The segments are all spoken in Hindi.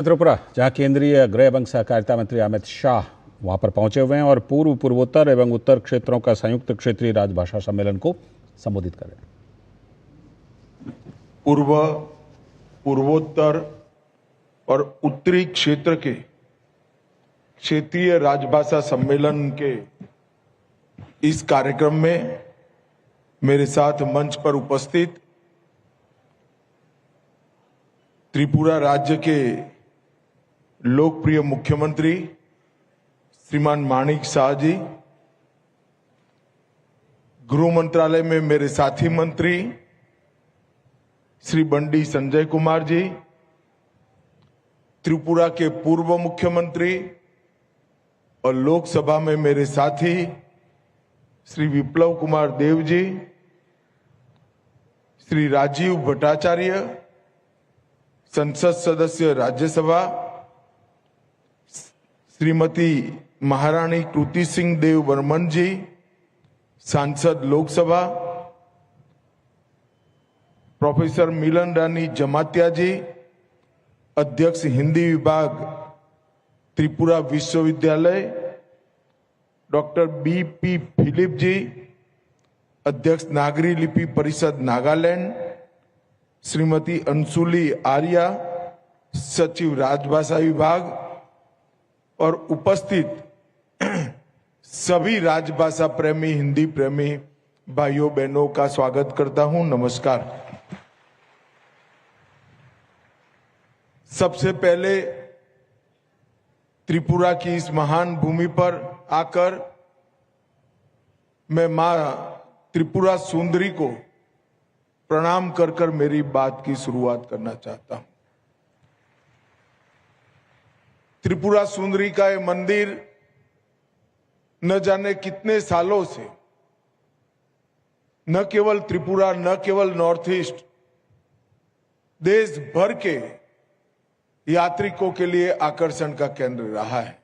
त्रिपुरा, जहां केंद्रीय गृह एवं सहकारिता मंत्री अमित शाह वहां पर पहुंचे हुए हैं और पूर्वोत्तर एवं उत्तर क्षेत्रों का संयुक्त क्षेत्रीय राजभाषा सम्मेलन को संबोधित कर रहे हैं। पूर्वोत्तर और उत्तरी क्षेत्र के क्षेत्रीय राजभाषा सम्मेलन के इस कार्यक्रम में मेरे साथ मंच पर उपस्थित त्रिपुरा राज्य के लोकप्रिय मुख्यमंत्री श्रीमान माणिक शाह जी, गृह मंत्रालय में मेरे साथी मंत्री श्री बंडी संजय कुमार जी, त्रिपुरा के पूर्व मुख्यमंत्री और लोकसभा में मेरे साथी श्री विप्लव कुमार देव जी, श्री राजीव भट्टाचार्य, संसद सदस्य राज्यसभा श्रीमती महारानी कृति सिंह देव बर्मन जी, सांसद लोकसभा प्रोफेसर मिलन रानी जमातिया जी, अध्यक्ष हिंदी विभाग त्रिपुरा विश्वविद्यालय डॉक्टर बी.पी. फिलिप जी, अध्यक्ष नागरी लिपि परिषद नागालैंड श्रीमती अंशुली आर्या, सचिव राजभाषा विभाग और उपस्थित सभी राजभाषा प्रेमी, हिंदी प्रेमी भाइयों बहनों का स्वागत करता हूं। नमस्कार। सबसे पहले त्रिपुरा की इस महान भूमि पर आकर मैं मां त्रिपुरा सुंदरी को प्रणाम कर कर मेरी बात की शुरुआत करना चाहता हूं। त्रिपुरा सुंदरी का ये मंदिर न जाने कितने सालों से न केवल त्रिपुरा, न केवल नॉर्थ ईस्ट, देश भर के यात्रिकों के लिए आकर्षण का केंद्र रहा है।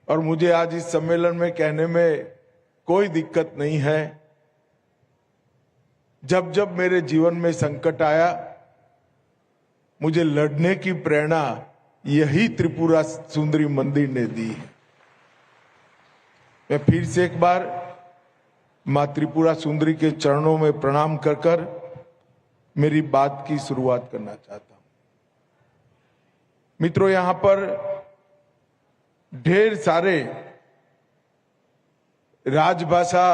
और मुझे आज इस सम्मेलन में कहने में कोई दिक्कत नहीं है। जब जब मेरे जीवन में संकट आया, मुझे लड़ने की प्रेरणा यही त्रिपुरा सुंदरी मंदिर ने दी है। मैं फिर से एक बार मां त्रिपुरा सुंदरी के चरणों में प्रणाम कर कर मेरी बात की शुरुआत करना चाहता हूं। मित्रों, यहां पर ढेर सारे राजभाषा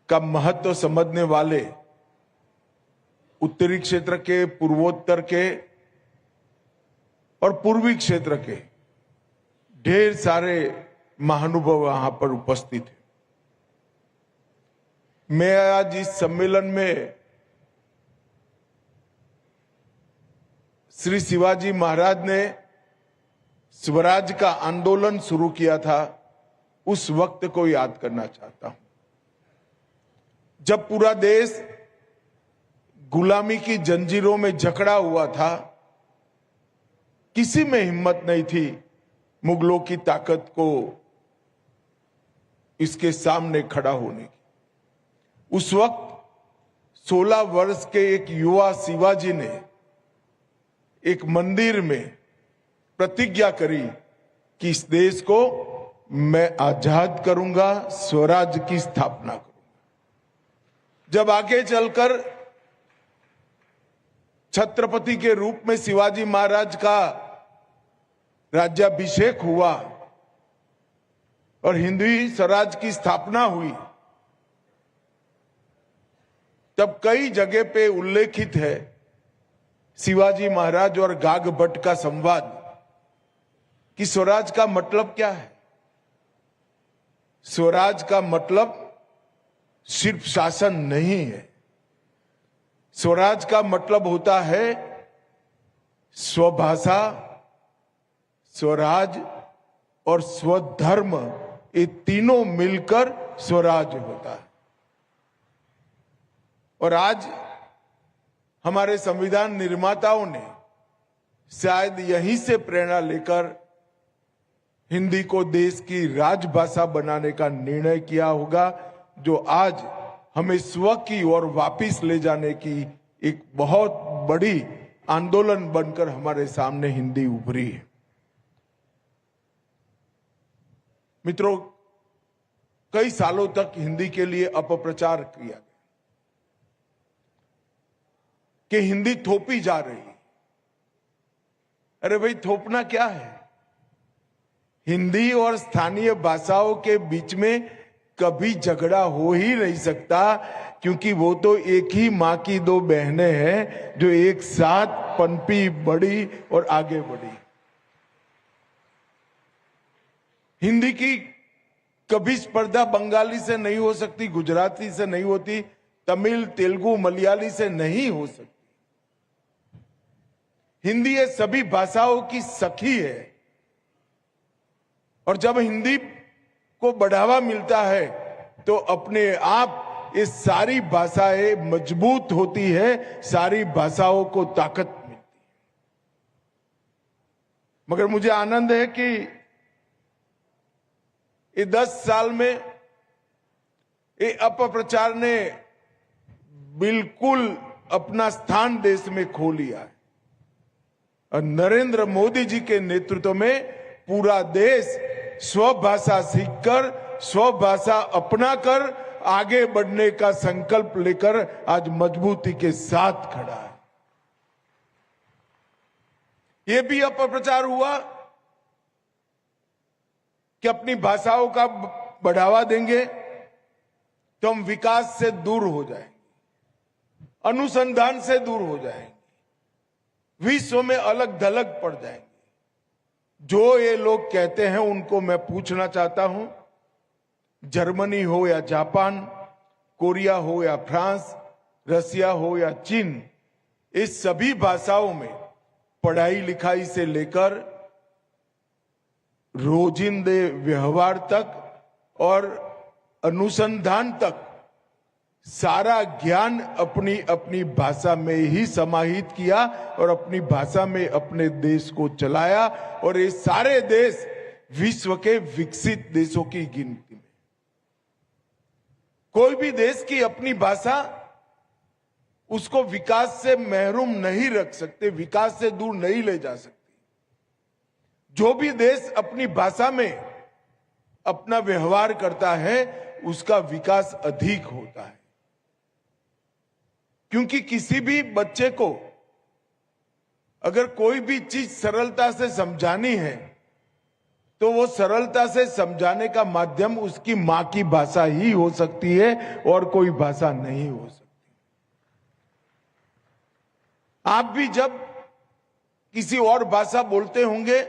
का महत्व समझने वाले उत्तरी क्षेत्र के, पूर्वोत्तर के और पूर्वी क्षेत्र के ढेर सारे महानुभाव यहां पर उपस्थित हैं। मैं आज इस सम्मेलन में श्री शिवाजी महाराज ने स्वराज का आंदोलन शुरू किया था, उस वक्त को याद करना चाहता हूं, जब पूरा देश गुलामी की जंजीरों में जकड़ा हुआ था। किसी में हिम्मत नहीं थी मुगलों की ताकत को इसके सामने खड़ा होने की। उस वक्त 16 वर्ष के एक युवा शिवाजी ने एक मंदिर में प्रतिज्ञा करी कि इस देश को मैं आजाद करूंगा, स्वराज की स्थापना करूंगा। जब आगे चलकर छत्रपति के रूप में शिवाजी महाराज का राज्याभिषेक हुआ और हिंदवी स्वराज की स्थापना हुई, तब कई जगह पे उल्लेखित है शिवाजी महाराज और गाग भट्ट का संवाद कि स्वराज का मतलब क्या है। स्वराज का मतलब सिर्फ शासन नहीं है। स्वराज का मतलब होता है स्वभाषा, स्वराज और स्वधर्म, ये तीनों मिलकर स्वराज होता है। और आज हमारे संविधान निर्माताओं ने शायद यहीं से प्रेरणा लेकर हिंदी को देश की राजभाषा बनाने का निर्णय किया होगा, जो आज हमें स्व की ओर वापिस ले जाने की एक बहुत बड़ी आंदोलन बनकर हमारे सामने हिंदी उभरी है। मित्रों, कई सालों तक हिंदी के लिए अपप्रचार किया गया कि हिंदी थोपी जा रही है। अरे भाई, थोपना क्या है? हिंदी और स्थानीय भाषाओं के बीच में कभी झगड़ा हो ही नहीं सकता, क्योंकि वो तो एक ही मां की दो बहनें हैं जो एक साथ पनपी, बढ़ी और आगे बढ़ी। हिंदी की कभी स्पर्धा बंगाली से नहीं हो सकती, गुजराती से नहीं होती, तमिल, तेलुगु, मलयाली से नहीं हो सकती। हिंदी ये सभी भाषाओं की सखी है, और जब हिंदी को बढ़ावा मिलता है तो अपने आप ये सारी भाषाएं मजबूत होती है, सारी भाषाओं को ताकत मिलती है। मगर मुझे आनंद है कि ये 10 साल में ये अपप्रचार ने बिल्कुल अपना स्थान देश में खो लिया है, और नरेंद्र मोदी जी के नेतृत्व में पूरा देश स्वभाषा सीखकर, स्वभाषा अपनाकर आगे बढ़ने का संकल्प लेकर आज मजबूती के साथ खड़ा है। यह भी अपप्रचार हुआ कि अपनी भाषाओं का बढ़ावा देंगे तो हम विकास से दूर हो जाएंगे, अनुसंधान से दूर हो जाएंगे, विश्व में अलग धलग पड़ जाएंगे। जो ये लोग कहते हैं उनको मैं पूछना चाहता हूं, जर्मनी हो या जापान, कोरिया हो या फ्रांस, रसिया हो या चीन, इस सभी भाषाओं में पढ़ाई लिखाई से लेकर रोजिंदे व्यवहार तक और अनुसंधान तक सारा ज्ञान अपनी अपनी भाषा में ही समाहित किया और अपनी भाषा में अपने देश को चलाया, और ये सारे देश विश्व के विकसित देशों की गिनती में। कोई भी देश की अपनी भाषा उसको विकास से महरूम नहीं रख सकते, विकास से दूर नहीं ले जा सकती। जो भी देश अपनी भाषा में अपना व्यवहार करता है उसका विकास अधिक होता है, क्योंकि किसी भी बच्चे को अगर कोई भी चीज सरलता से समझानी है तो वो सरलता से समझाने का माध्यम उसकी मां की भाषा ही हो सकती है, और कोई भाषा नहीं हो सकती। आप भी जब किसी और भाषा बोलते होंगे,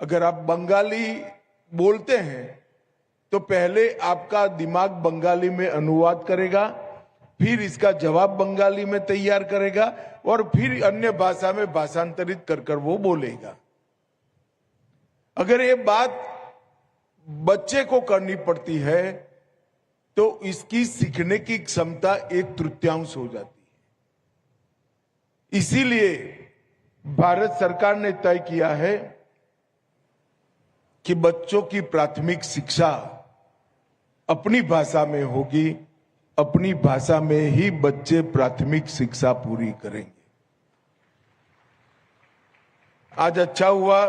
अगर आप बंगाली बोलते हैं तो पहले आपका दिमाग बंगाली में अनुवाद करेगा, फिर इसका जवाब बंगाली में तैयार करेगा, और फिर अन्य भाषा में भाषांतरित कर वो बोलेगा। अगर ये बात बच्चे को करनी पड़ती है तो इसकी सीखने की क्षमता 1/3 हो जाती है। इसीलिए भारत सरकार ने तय किया है कि बच्चों की प्राथमिक शिक्षा अपनी भाषा में होगी, अपनी भाषा में ही बच्चे प्राथमिक शिक्षा पूरी करेंगे। आज अच्छा हुआ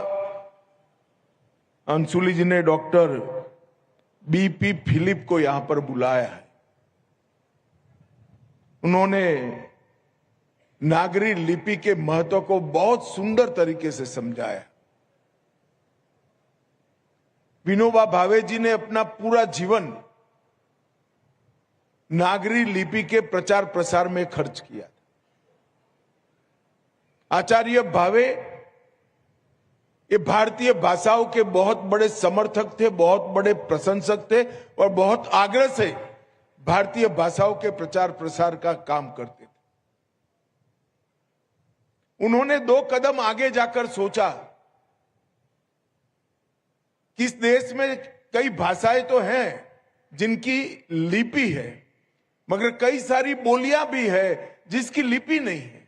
अंशुली जी ने डॉक्टर बीपी फिलिप को यहां पर बुलाया है। उन्होंने नागरी लिपि के महत्व को बहुत सुंदर तरीके से समझाया। विनोबा भावे जी ने अपना पूरा जीवन नागरी लिपि के प्रचार प्रसार में खर्च किया। आचार्य भावे ये भारतीय भाषाओं के बहुत बड़े समर्थक थे, बहुत बड़े प्रशंसक थे, और बहुत आग्रह से भारतीय भाषाओं के प्रचार प्रसार का काम करते थे। उन्होंने 2 कदम आगे जाकर सोचा कि इस देश में कई भाषाएं तो हैं जिनकी लिपि है, मगर कई सारी बोलियां भी है जिसकी लिपि नहीं है।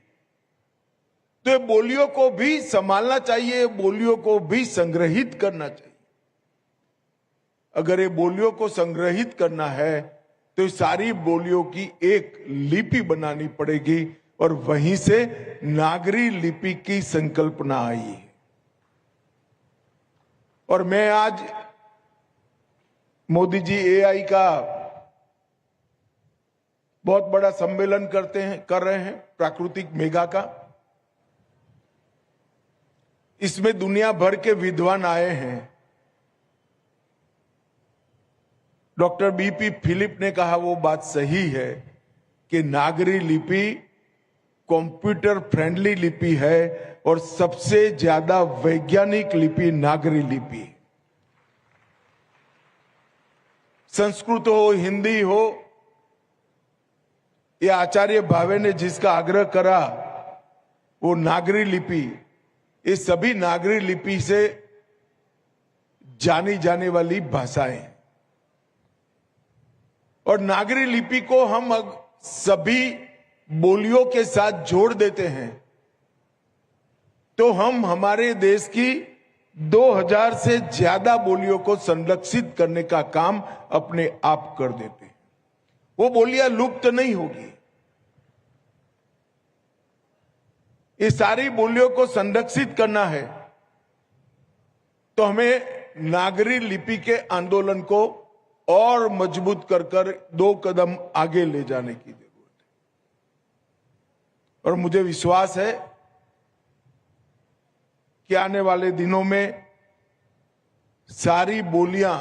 तो ये बोलियों को भी संभालना चाहिए, बोलियों को भी संग्रहित करना चाहिए। अगर ये बोलियों को संग्रहित करना है तो सारी बोलियों की एक लिपि बनानी पड़ेगी, और वहीं से नागरी लिपि की संकल्पना आई है। और मैं आज मोदी जी एआई का बहुत बड़ा सम्मेलन कर रहे हैं, प्राकृतिक मेगा का। इसमें दुनिया भर के विद्वान आए हैं। डॉक्टर बीपी फिलिप ने कहा, वो बात सही है कि नागरी लिपि कंप्यूटर फ्रेंडली लिपि है और सबसे ज्यादा वैज्ञानिक लिपि नागरी लिपि है। संस्कृत हो, हिंदी हो, या आचार्य भावे ने जिसका आग्रह करा वो नागरी लिपि, ये सभी नागरी लिपि से जानी जाने वाली भाषाएं। और नागरी लिपि को हम सभी बोलियों के साथ जोड़ देते हैं तो हम हमारे देश की 2000 से ज्यादा बोलियों को संरक्षित करने का काम अपने आप कर देते हैं। वो बोलियां लुप्त नहीं होगी। ये सारी बोलियों को संरक्षित करना है तो हमें नागरी लिपि के आंदोलन को और मजबूत कर 2 कदम आगे ले जाने की जरूरत है। और मुझे विश्वास है कि आने वाले दिनों में सारी बोलियां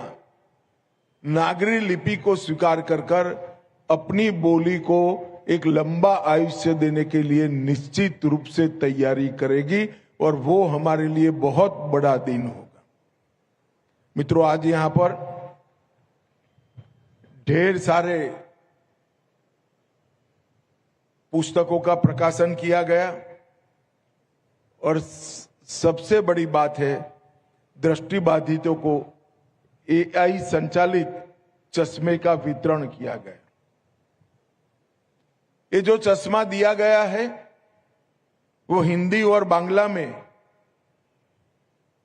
नागरी लिपि को स्वीकार कर अपनी बोली को एक लंबा आयुष्य देने के लिए निश्चित रूप से तैयारी करेगी और वो हमारे लिए बहुत बड़ा दिन होगा। मित्रों, आज यहां पर ढेर सारे पुस्तकों का प्रकाशन किया गया और सबसे बड़ी बात है, दृष्टिबाधितों को एआई संचालित चश्मे का वितरण किया गया। ये जो चश्मा दिया गया है वो हिंदी और बांग्ला में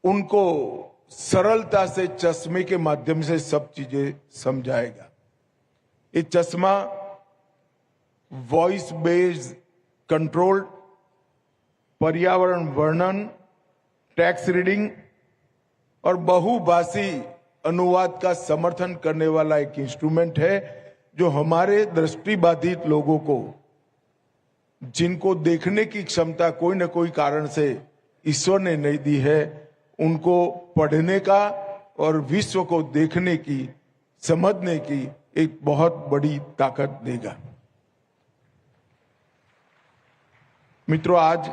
उनको सरलता से चश्मे के माध्यम से सब चीजें समझाएगा। ये चश्मा वॉइस बेस्ड कंट्रोल्ड, पर्यावरण वर्णन, टेक्स्ट रीडिंग और बहुभाषी अनुवाद का समर्थन करने वाला एक इंस्ट्रूमेंट है जो हमारे दृष्टिबाधित लोगों को, जिनको देखने की क्षमता कोई न कोई कारण से ईश्वर ने नहीं दी है, उनको पढ़ने का और विश्व को देखने की, समझने की एक बहुत बड़ी ताकत देगा। मित्रों, आज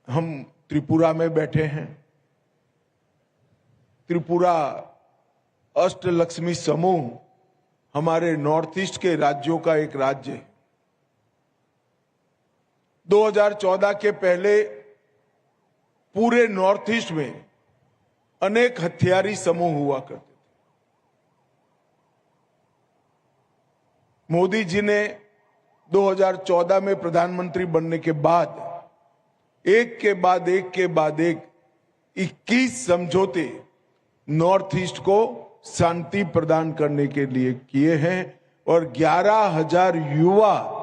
हम त्रिपुरा में बैठे हैं। त्रिपुरा अष्टलक्ष्मी समूह हमारे नॉर्थ ईस्ट के राज्यों का एक राज्य है। 2014 के पहले पूरे नॉर्थ ईस्ट में अनेक हथियारी समूह हुआ करते थे। मोदी जी ने 2014 में प्रधानमंत्री बनने के बाद एक के बाद एक 21 समझौते नॉर्थ ईस्ट को शांति प्रदान करने के लिए किए हैं और 11,000 युवा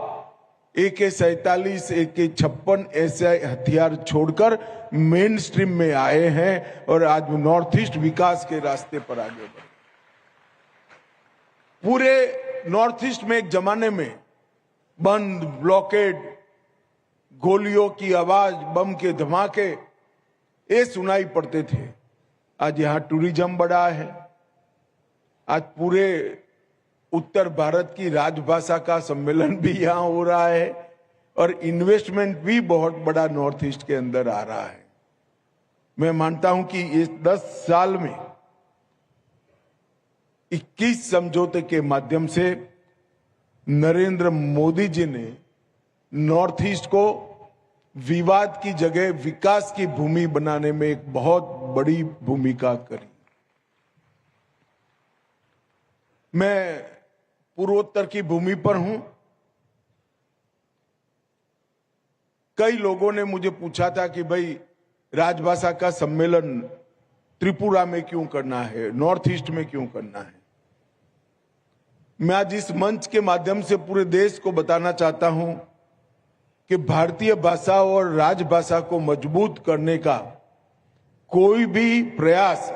AK-47, AK-56 ऐसे हथियार छोड़कर मेन स्ट्रीम में आए हैं और आज नॉर्थ ईस्ट विकास के रास्ते पर आगे बढ़े। पूरे नॉर्थ ईस्ट में एक जमाने में बंद, ब्लॉकेड, गोलियों की आवाज, बम के धमाके ये सुनाई पड़ते थे। आज यहां टूरिज्म बढ़ा है। आज पूरे उत्तर भारत की राजभाषा का सम्मेलन भी यहां हो रहा है और इन्वेस्टमेंट भी बहुत बड़ा नॉर्थ ईस्ट के अंदर आ रहा है। मैं मानता हूं कि इस 10 साल में 21 समझौते के माध्यम से नरेंद्र मोदी जी ने नॉर्थ ईस्ट को विवाद की जगह विकास की भूमि बनाने में एक बहुत बड़ी भूमिका करी। मैं पूर्वोत्तर की भूमि पर हूं। कई लोगों ने मुझे पूछा था कि भाई राजभाषा का सम्मेलन त्रिपुरा में क्यों करना है, नॉर्थ ईस्ट में क्यों करना है। मैं आज इस मंच के माध्यम से पूरे देश को बताना चाहता हूं कि भारतीय भाषा और राजभाषा को मजबूत करने का कोई भी प्रयास,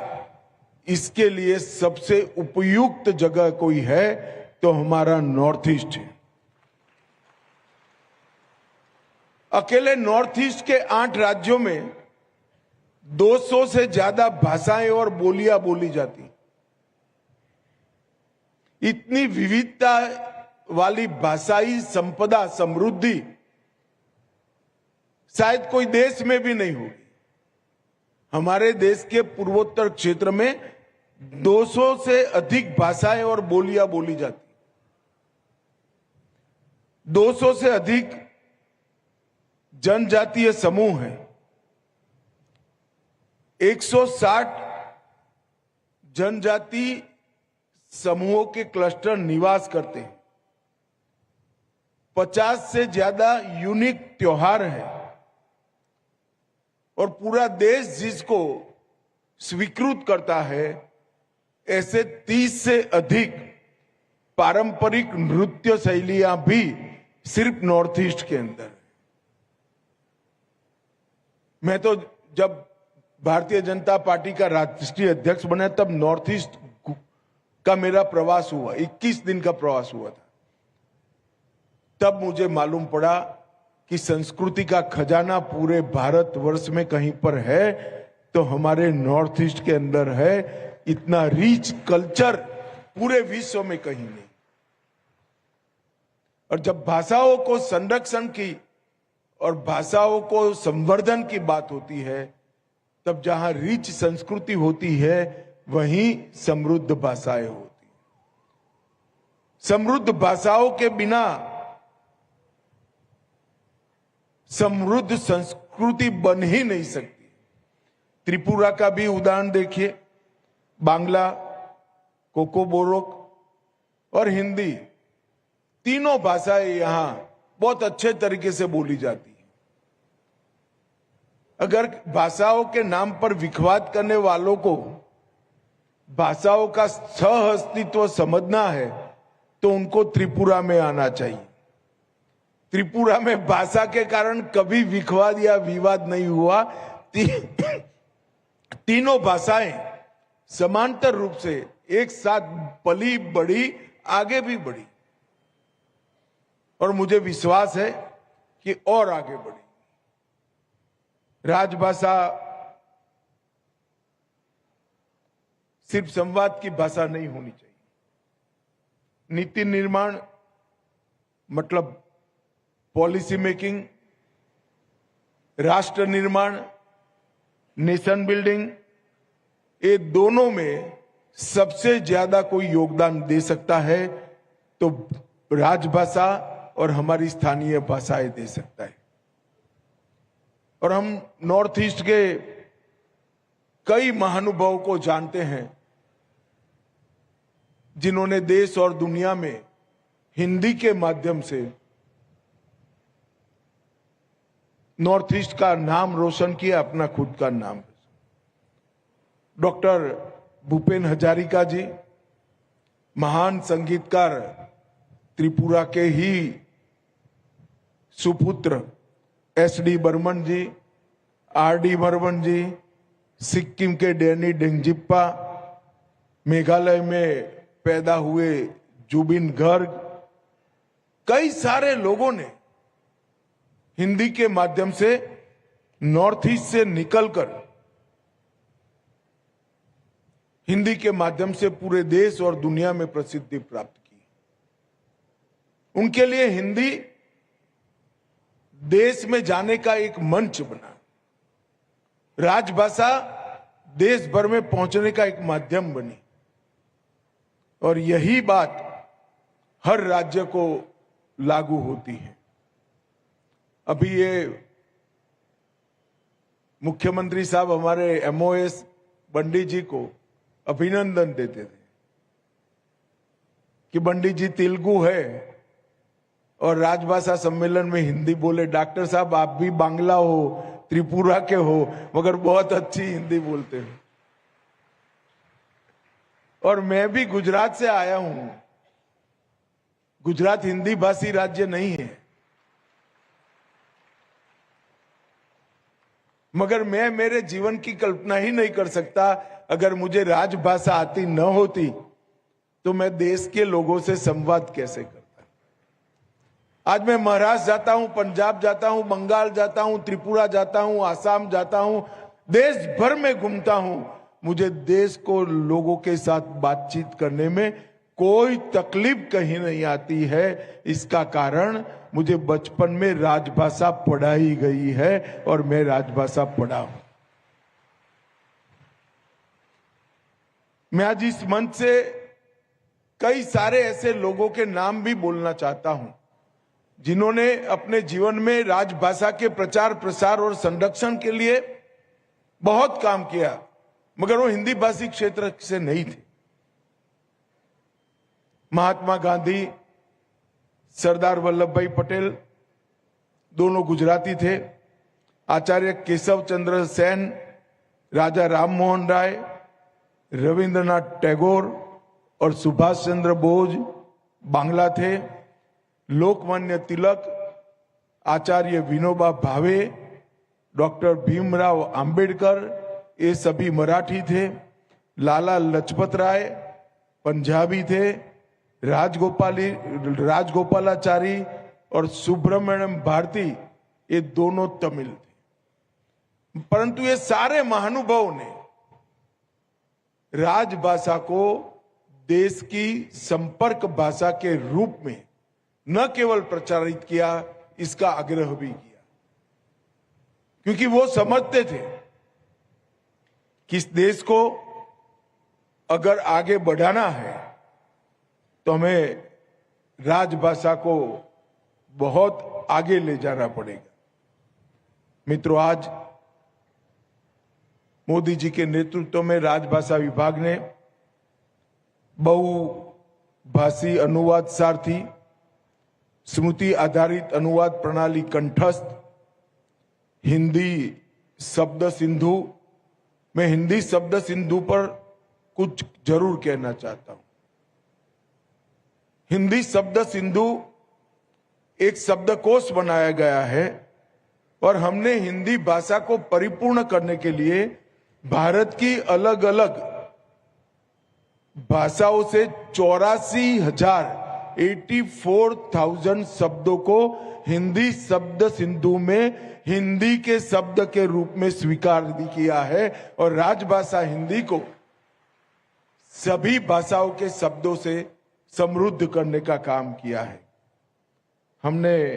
इसके लिए सबसे उपयुक्त जगह कोई है तो हमारा नॉर्थ ईस्ट है। अकेले नॉर्थ ईस्ट के 8 राज्यों में 200 से ज्यादा भाषाएं और बोलियां बोली जाती। इतनी विविधता वाली भाषाई संपदा, समृद्धि शायद कोई देश में भी नहीं होगी। हमारे देश के पूर्वोत्तर क्षेत्र में 200 से अधिक भाषाएं और बोलियां बोली जाती। 200 से अधिक जनजातीय समूह हैं। 160 जनजाति समूहों के क्लस्टर निवास करते हैं। 50 से ज्यादा यूनिक त्योहार हैं और पूरा देश जिसको स्वीकृत करता है, ऐसे 30 से अधिक पारंपरिक नृत्य शैलियां भी सिर्फ नॉर्थ ईस्ट के अंदर। मैं तो जब भारतीय जनता पार्टी का राष्ट्रीय अध्यक्ष बना तब नॉर्थ ईस्ट का मेरा प्रवास हुआ, 21 दिन का प्रवास हुआ था। तब मुझे मालूम पड़ा कि संस्कृति का खजाना पूरे भारतवर्ष में कहीं पर है तो हमारे नॉर्थ ईस्ट के अंदर है। इतना रिच कल्चर पूरे विश्व में कहीं नहीं। और जब भाषाओं को संरक्षण की और भाषाओं को संवर्धन की बात होती है, तब जहां रिच संस्कृति होती है वहीं समृद्ध भाषाएं होती। समृद्ध भाषाओं के बिना समृद्ध संस्कृति बन ही नहीं सकती। त्रिपुरा का भी उदाहरण देखिए। बांग्ला, कोकोबोरोक और हिंदी, तीनों भाषाएं यहां बहुत अच्छे तरीके से बोली जाती है। अगर भाषाओं के नाम पर विखवाद करने वालों को भाषाओं का सह अस्तित्व समझना है तो उनको त्रिपुरा में आना चाहिए। त्रिपुरा में भाषा के कारण कभी विखवाद या विवाद नहीं हुआ। तीनों भाषाएं समांतर रूप से एक साथ पली बढ़ी, आगे भी बढ़ी और मुझे विश्वास है कि और आगे बढ़ी। राजभाषा सिर्फ संवाद की भाषा नहीं होनी चाहिए। नीति निर्माण मतलब पॉलिसी मेकिंग, राष्ट्र निर्माण, नेशन बिल्डिंग, ये दोनों में सबसे ज्यादा कोई योगदान दे सकता है तो राजभाषा और हमारी स्थानीय भाषाएं दे सकता है। और हम नॉर्थ ईस्ट के कई महानुभावों को जानते हैं जिन्होंने देश और दुनिया में हिंदी के माध्यम से नॉर्थ ईस्ट का नाम रोशन किया, अपना खुद का नाम। डॉक्टर भूपेन हजारिका जी, महान संगीतकार, त्रिपुरा के ही सुपुत्र एस.डी. बर्मन जी, आर.डी. बर्मन जी, सिक्किम के डैनी डेंगजिप्पा, मेघालय में पैदा हुए जुबिन गर्ग, कई सारे लोगों ने हिंदी के माध्यम से नॉर्थ ईस्ट से निकलकर हिंदी के माध्यम से पूरे देश और दुनिया में प्रसिद्धि प्राप्त की। उनके लिए हिंदी देश में जाने का एक मंच बना, राजभाषा देश भर में पहुंचने का एक माध्यम बनी। और यही बात हर राज्य को लागू होती है। अभी ये मुख्यमंत्री साहब हमारे एमओएस बंडी जी को अभिनंदन देते थे कि बंडी जी तेलुगु है और राजभाषा सम्मेलन में हिंदी बोले। डॉक्टर साहब आप भी बांग्ला हो, त्रिपुरा के हो, मगर बहुत अच्छी हिंदी बोलते हो। और मैं भी गुजरात से आया हूं। गुजरात हिंदी भाषी राज्य नहीं है, मगर मैं मेरे जीवन की कल्पना ही नहीं कर सकता अगर मुझे राजभाषा आती न होती तो मैं देश के लोगों से संवाद कैसे करता। आज मैं महाराष्ट्र जाता हूं, पंजाब जाता हूं, बंगाल जाता हूं, त्रिपुरा जाता हूं, आसाम जाता हूं, देश भर में घूमता हूं। मुझे देश को लोगों के साथ बातचीत करने में कोई तकलीफ कहीं नहीं आती है। इसका कारण मुझे बचपन में राजभाषा पढ़ाई गई है और मैं राजभाषा पढ़ा हूं। मैं आज इस मंच से कई सारे ऐसे लोगों के नाम भी बोलना चाहता हूं जिन्होंने अपने जीवन में राजभाषा के प्रचार प्रसार और संरक्षण के लिए बहुत काम किया, मगर वो हिंदी भाषी क्षेत्र से नहीं थे। महात्मा गांधी, सरदार वल्लभ भाई पटेल दोनों गुजराती थे। आचार्य केशव चंद्र सेन, राजा राम मोहन राय, रविंद्रनाथ टैगोर और सुभाष चंद्र बोस बांग्ला थे। लोकमान्य तिलक, आचार्य विनोबा भावे, डॉक्टर भीमराव अंबेडकर, ये सभी मराठी थे। लाला लजपत राय पंजाबी थे। राजगोपालाचारी और सुब्रमण्यम भारती ये दोनों तमिल थे। परंतु ये सारे महानुभावों ने राजभाषा को देश की संपर्क भाषा के रूप में न केवल प्रचारित किया, इसका आग्रह भी किया, क्योंकि वो समझते थे कि इस देश को अगर आगे बढ़ाना है तो हमें राजभाषा को बहुत आगे ले जाना पड़ेगा। मित्रों, आज मोदी जी के नेतृत्व में राजभाषा विभाग ने बहुभाषी अनुवाद सारथी, स्मृति आधारित अनुवाद प्रणाली कंठस्थ, हिंदी शब्द सिंधु, मैं हिंदी शब्द सिंधु पर कुछ जरूर कहना चाहता हूं। हिंदी शब्द सिंधु एक शब्दकोश बनाया गया है और हमने हिंदी भाषा को परिपूर्ण करने के लिए भारत की अलग अलग भाषाओं से 84,000 शब्दों को हिंदी शब्द सिंधु में हिंदी के शब्द के रूप में स्वीकार किया है और राजभाषा हिंदी को सभी भाषाओं के शब्दों से समृद्ध करने का काम किया है। हमने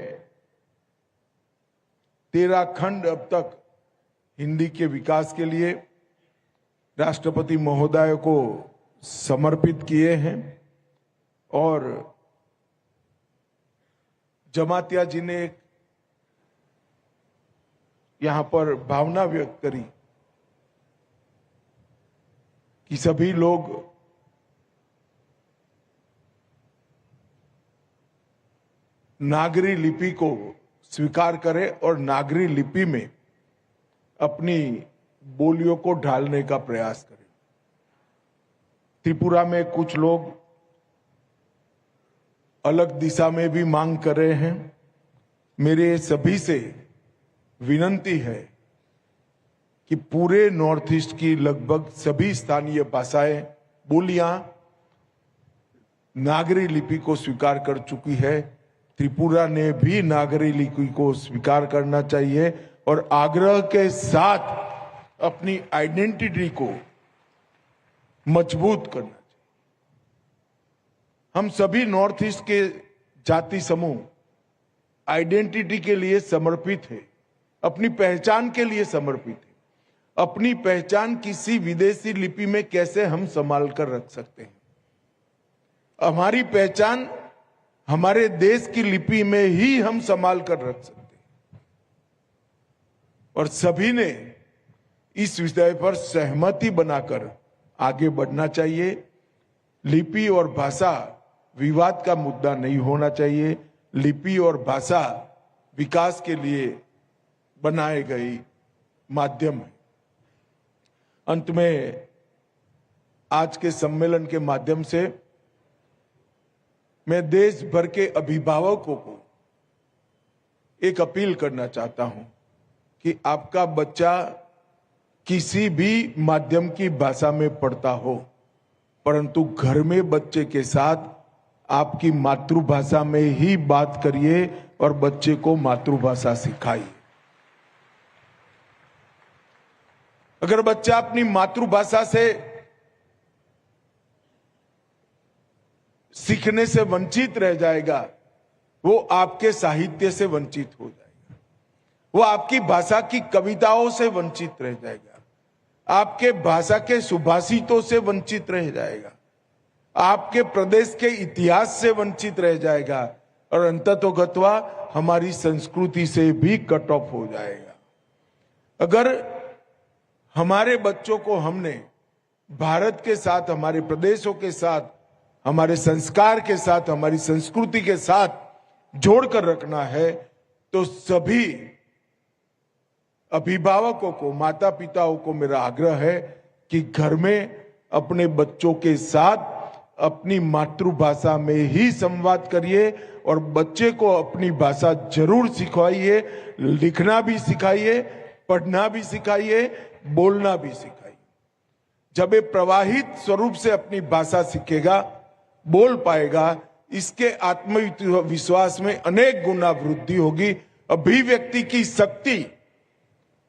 13 खंड अब तक हिंदी के विकास के लिए राष्ट्रपति महोदय को समर्पित किए हैं और जमातिया जी ने यहां पर भावना व्यक्त करी कि सभी लोग नागरी लिपि को स्वीकार करें और नागरी लिपि में अपनी बोलियों को ढालने का प्रयास करें। त्रिपुरा में कुछ लोग अलग दिशा में भी मांग कर रहे हैं। मेरे सभी से विनंती है कि पूरे नॉर्थ ईस्ट की लगभग सभी स्थानीय भाषाएं, बोलियां नागरी लिपि को स्वीकार कर चुकी है। त्रिपुरा ने भी नागरी लिपि को स्वीकार करना चाहिए और आग्रह के साथ अपनी आइडेंटिटी को मजबूत करना चाहिए। हम सभी नॉर्थ ईस्ट के जाति समूह आइडेंटिटी के लिए समर्पित है, अपनी पहचान के लिए समर्पित है। अपनी पहचान किसी विदेशी लिपि में कैसे हम संभाल कर रख सकते हैं? हमारी पहचान हमारे देश की लिपि में ही हम संभाल कर रख सकते हैं और सभी ने इस विषय पर सहमति बनाकर आगे बढ़ना चाहिए। लिपि और भाषा विवाद का मुद्दा नहीं होना चाहिए। लिपि और भाषा विकास के लिए बनाए गई माध्यम है। अंत में आज के सम्मेलन के माध्यम से मैं देश भर के अभिभावकों को एक अपील करना चाहता हूं कि आपका बच्चा किसी भी माध्यम की भाषा में पढ़ता हो, परंतु घर में बच्चे के साथ आपकी मातृभाषा में ही बात करिए और बच्चे को मातृभाषा सिखाइए। अगर बच्चा अपनी मातृभाषा से सीखने से वंचित रह जाएगा, वो आपके साहित्य से वंचित हो जाएगा, वो आपकी भाषा की कविताओं से वंचित रह जाएगा, आपके भाषा के सुभाषितों से वंचित रह जाएगा, आपके प्रदेश के इतिहास से वंचित रह जाएगा और अंततोगत्वा हमारी संस्कृति से भी कट ऑफ हो जाएगा। अगर हमारे बच्चों को हमने भारत के साथ, हमारे प्रदेशों के साथ, हमारे संस्कार के साथ, हमारी संस्कृति के साथ जोड़कर रखना है, तो सभी अभिभावकों को, माता पिताओं को मेरा आग्रह है कि घर में अपने बच्चों के साथ अपनी मातृभाषा में ही संवाद करिए और बच्चे को अपनी भाषा जरूर सिखाइए, लिखना भी सिखाइए, पढ़ना भी सिखाइए, बोलना भी सिखाइए। जब ये प्रवाहित स्वरूप से अपनी भाषा सीखेगा, बोल पाएगा, इसके आत्मविश्वास में अनेक गुना वृद्धि होगी, अभिव्यक्ति की शक्ति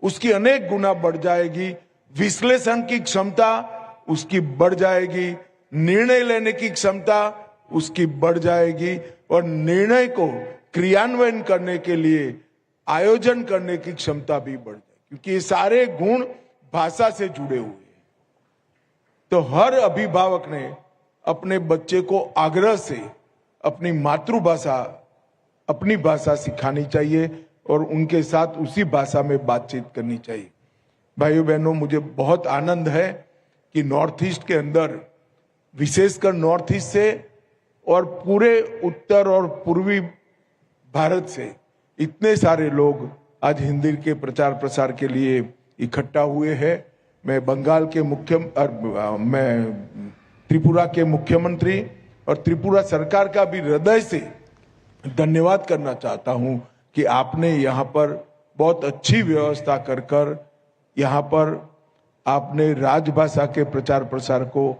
उसकी अनेक गुना बढ़ जाएगी, विश्लेषण की क्षमता उसकी बढ़ जाएगी, निर्णय लेने की क्षमता उसकी बढ़ जाएगी और निर्णय को क्रियान्वयन करने के लिए आयोजन करने की क्षमता भी बढ़ जाएगी, क्योंकि ये सारे गुण भाषा से जुड़े हुए हैं। तो हर अभिभावक ने अपने बच्चे को आग्रह से अपनी मातृभाषा, अपनी भाषा सिखानी चाहिए और उनके साथ उसी भाषा में बातचीत करनी चाहिए। भाइयों बहनों, मुझे बहुत आनंद है कि नॉर्थ ईस्ट के अंदर, विशेषकर नॉर्थ ईस्ट से और पूरे उत्तर और पूर्वी भारत से इतने सारे लोग आज हिंदी के प्रचार प्रसार के लिए इकट्ठा हुए हैं। मैं बंगाल के मैं त्रिपुरा के मुख्यमंत्री और त्रिपुरा सरकार का भी हृदय से धन्यवाद करना चाहता हूं कि आपने यहाँ पर बहुत अच्छी व्यवस्था कर यहाँ पर आपने राजभाषा के प्रचार प्रसार को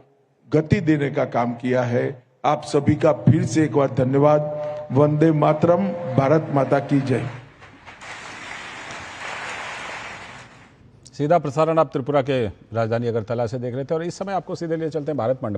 गति देने का काम किया है। आप सभी का फिर से एक बार धन्यवाद। वंदे मातरम। भारत माता की जय। सीधा प्रसारण आप त्रिपुरा के राजधानी अगरतला से देख रहे थे और इस समय आपको सीधे लिए चलते हैं भारत मंडप।